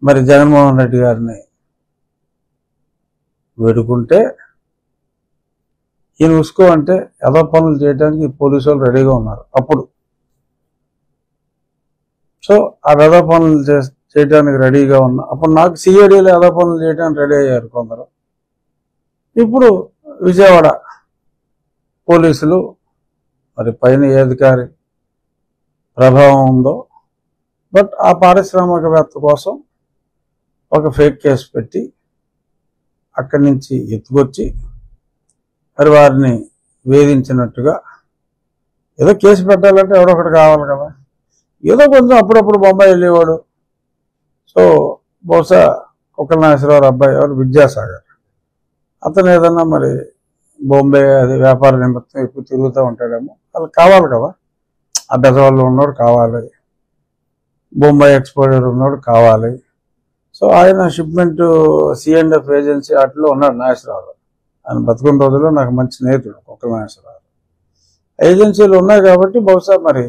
మరి జగన్మోహన్ రెడ్డి గారిని వేడుకుంటే ఈయన ఉసుకో అంటే ఏదో పనులు చేయడానికి పోలీసు వాళ్ళు రెడీగా ఉన్నారు అప్పుడు. సో ఆ వెధ పనులు చేయడానికి రెడీగా ఉన్నా అప్పుడు నాకు సిఐడిలో ఏదో పనులు చేయడానికి రెడీ అయ్యారు కొందరు. ఇప్పుడు విజయవాడ పోలీసులు మరి పైన ఏ అధికారి ప్రభావం ఉందో, బట్ ఆ పారిశ్రామికవేత్త కోసం ఒక ఫేక్ కేసు పెట్టి అక్కడి నుంచి ఎత్తుకొచ్చి మరి వారిని వేధించినట్టుగా ఏదో కేసు పెట్టాలంటే ఎవడొకటి కావాలి కదా. ఏదో కొంచెం అప్పుడప్పుడు బొంబాయి వెళ్ళేవాడు. సో బహుశా కుక్కల నాగేశ్వరరావు అబ్బాయి ఎవరు విద్యాసాగర్, అతను ఏదన్నా మరి బాంబే అది వ్యాపార నిమిత్తం ఎక్కువ తిరుగుతూ ఉంటాడేమో. వాళ్ళకి కావాలి కదా, ఆ బెజవాళ్ళు ఉన్నోడు కావాలి, బొంబాయి ఎక్స్పోర్టర్ ఉన్నాడు కావాలి. సో ఆయన షిప్మెంట్ C&F ఏజెన్సీ వాటిలో ఉన్నాడు నాగేశ్వరరావు. ఆయన బతుకున్న రోజుల్లో నాకు మంచి స్నేహితుడు కుక్కల నాగేశ్వరరావు. ఏజెన్సీలు ఉన్నాయి కాబట్టి బహుశా మరి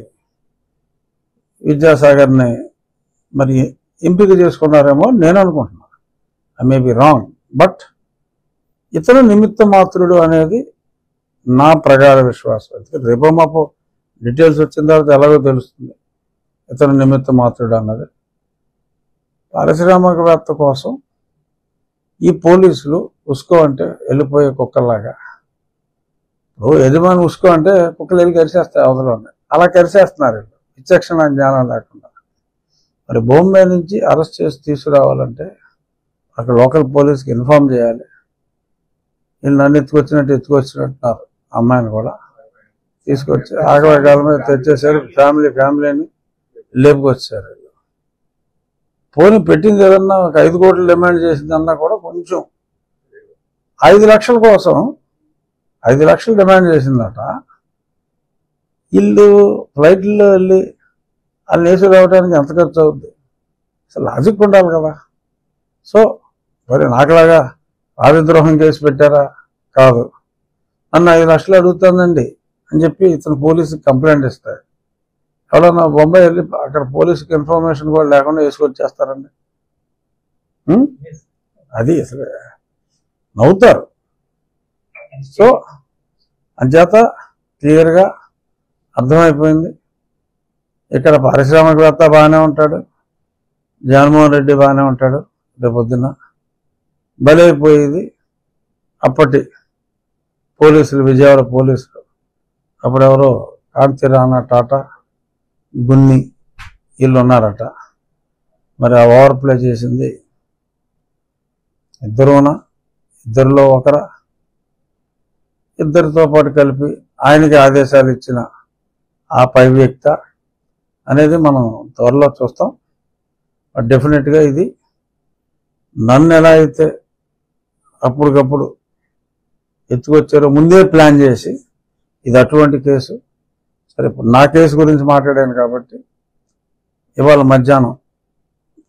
విద్యాసాగర్ని మరి ఎంపిక చేసుకున్నారేమో నేను అనుకుంటున్నాను. I may be wrong, but ఇతను నిమిత్త మాత్రుడు అనేది నా ప్రగాఢ విశ్వాసం. రేపో మాపో డీటెయిల్స్ వచ్చిన తర్వాత ఎలాగో తెలుస్తుంది ఇతను నిమిత్త మాత్రుడు అన్నది. పారిశ్రామికవేత్త కోసం ఈ పోలీసులు ఉసుకో అంటే వెళ్ళిపోయే కుక్కల్లాగా, ఇప్పుడు యజమాని ఉసుకో అంటే కుక్కలు వెళ్ళి కరిసేస్తాయి అవతల ఉన్నాయి, అలా కరిసేస్తున్నారు వీళ్ళు విచక్షణ జ్ఞానం లేకుండా. మరి బాంబే నుంచి అరెస్ట్ చేసి తీసుకురావాలంటే అక్కడ లోకల్ పోలీస్కి ఇన్ఫార్మ్ చేయాలి. వీళ్ళు నన్ను ఎత్తుకొచ్చినట్టున్నారు, అమ్మాయిని కూడా తీసుకొచ్చి ఆగవేగాల మీద తెచ్చేసారు. ఫ్యామిలీని లేపుకొచ్చారు. పోనీ పెట్టింది ఏదన్నా ఒక 5 కోట్లు డిమాండ్ చేసిందన్నా కూడా కొంచెం 5 లక్షల కోసం 5 లక్షలు డిమాండ్ చేసిందట. ఇల్లు ఫ్లైట్లో వెళ్ళి వాళ్ళు వేసి రావడానికి ఎంత ఖర్చు అవుద్ది? అసలు లాజిక్ ఉండాలి కదా. సో మరి నాకులాగా రాజద్రోహం కేసు పెట్టారా? కాదు, నన్ను 5 లక్షలు అడుగుతుందండి అని చెప్పి ఇతను పోలీసుకి కంప్లైంట్ ఇస్తాడు. ఎవరన్నా బొంబాయి వెళ్ళి అక్కడ పోలీసుకి ఇన్ఫర్మేషన్ కూడా లేకుండా వేసుకొచ్చేస్తారండి. అది అసలు నవ్వుతారు. సో అంచేత క్లియర్గా అర్థమైపోయింది, ఇక్కడ పారిశ్రామికవేత్త బాగానే ఉంటాడు, జగన్మోహన్ రెడ్డి బాగానే ఉంటాడు. రేపొద్దున బలైపోయేది అప్పటి పోలీసులు, విజయవాడ పోలీసులు. అప్పుడెవరో కాంతిరాణా టాటా, గున్ని వీళ్ళు ఉన్నారట. మరి ఆ ఓవర్ ప్లే చేసింది ఇద్దరిలో ఒకరా, ఇద్దరితో పాటు కలిపి ఆయనకి ఆదేశాలు ఇచ్చిన ఆ పై వ్యక్తి అనేది మనం త్వరలో చూస్తాం. బట్ డెఫినెట్గా ఇది నన్ను ఎలా అయితే అప్పటికప్పుడు ఎత్తుకొచ్చారో ముందే ప్లాన్ చేసి, ఇది అటువంటి కేసు. సరే, ఇప్పుడు నా కేసు గురించి మాట్లాడాను కాబట్టి ఇవాళ మధ్యాహ్నం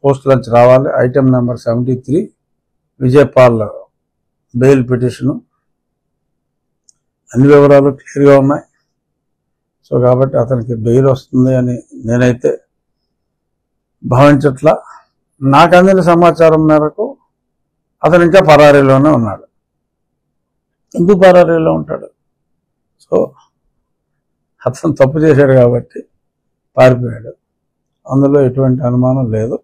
పోస్ట్ లంచ్ రావాలి. Item number 73 Vijaypal bail petition, అన్ని వివరాలు క్లియర్గా ఉన్నాయి. సో కాబట్టి అతనికి బెయిల్ వస్తుంది అని నేనైతే భావించట్లా. నాకు అందిన సమాచారం మేరకు అతను ఇంకా పరారీలోనే ఉన్నాడు. ఎందుకు పరారీలో ఉంటాడు? సో అతను తప్పు చేశాడు కాబట్టి పారిపోయాడు, అందులో ఎటువంటి అనుమానం లేదు.